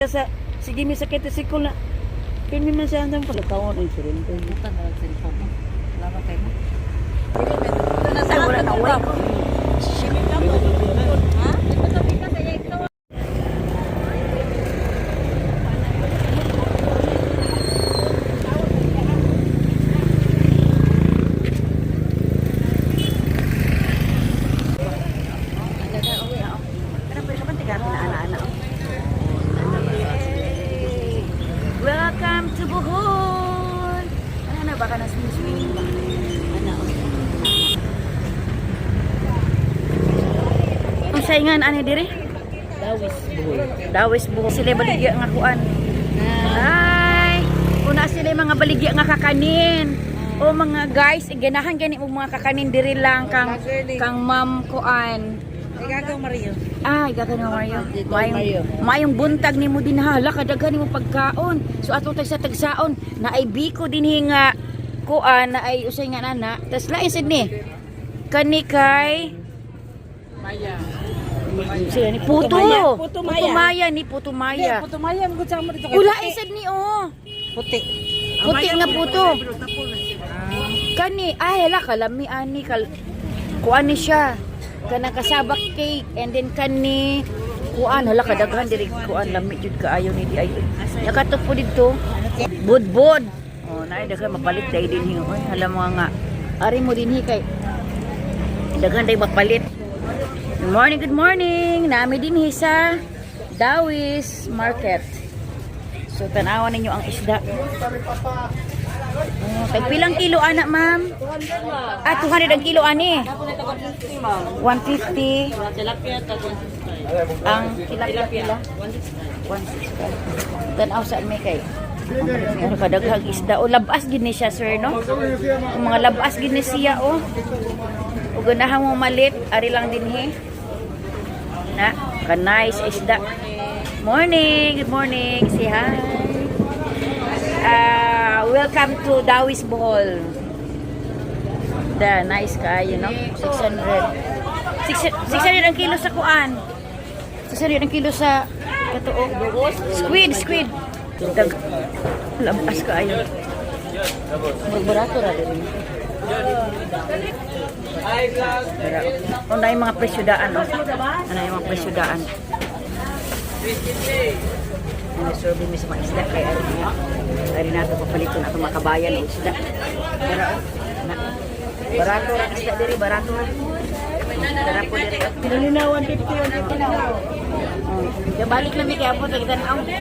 Sa sige mi sakit si ko na pin mi man sa andang pagkawon ay sirin ko Bukan dalam telepon. Lama kayo. ay wala na wala Ha? Tapi ka saya ito. Welcome to Bohol. Ano na baka swing ba? Ano? Ang saingan ani diri? Dawis Bohol. Dawis Bohol. Sila baligya nga kuan. Ay, una sila mga baligya nga kakanin. O mga guys, iganahan gani mo mga kakanin diri lang kang ma'am kuan. Igagaw Mario. Ay, gagawin mo Mario. Mario. Mayong buntag ni mo din hala, kadaghan ni mo pagkaon. So ato tag sa tagsaon, na ay biko din hinga kuan na ay usay nga nana. Tas lain sad ni. Kani kay Maya. sila ni Puto. Puto Maya. Puto Maya ni Puto Maya. Puto Maya mo sa mo dito. Wala isad ni oh. Puti. Puti nga puto. Kani ay hala kalami ani kuan ni siya. Kanang kasabak cake and then kani kuan hala kadaghan diri kuan lami jud kaayo ni di ay nakatupo dito budbod oh nay daghan mapalit dai dinhi oy hala mga nga ari mo dinhi kay daghan dai mapalit. Good morning nami dinhi sa Dawis Market. So tanawan ninyo ang isda. Tag pilang kilo anak ma'am? 200 ang kilo ani. 150. Tilapia tag Ang tilapia pila? 165. Tanaw sa may kay. Ano kadaghang isda o labas gid ni siya sir no? Ang mga labas gid ni siya oh. Ug ganahan mo malit ari lang dinhi. Na, ka nice isda. Morning, good morning. Say hi. Welcome to Dawis Bohol. The nice kayo, no? 600 ang kilo sa kuan. 600 ang kilo sa katuog. Squid. Labas kayo. Magbarato ra din. Ano yung mga presyudaan, no? Ano yung mga presyudaan? Nasurvey mi sa mga isda kay ari nato papalito na itong makabayan ng isda. Pero barato ang isda diri, barato. Tara po diri. Pinalinawan 50 Balik lang mi kay apo tagtan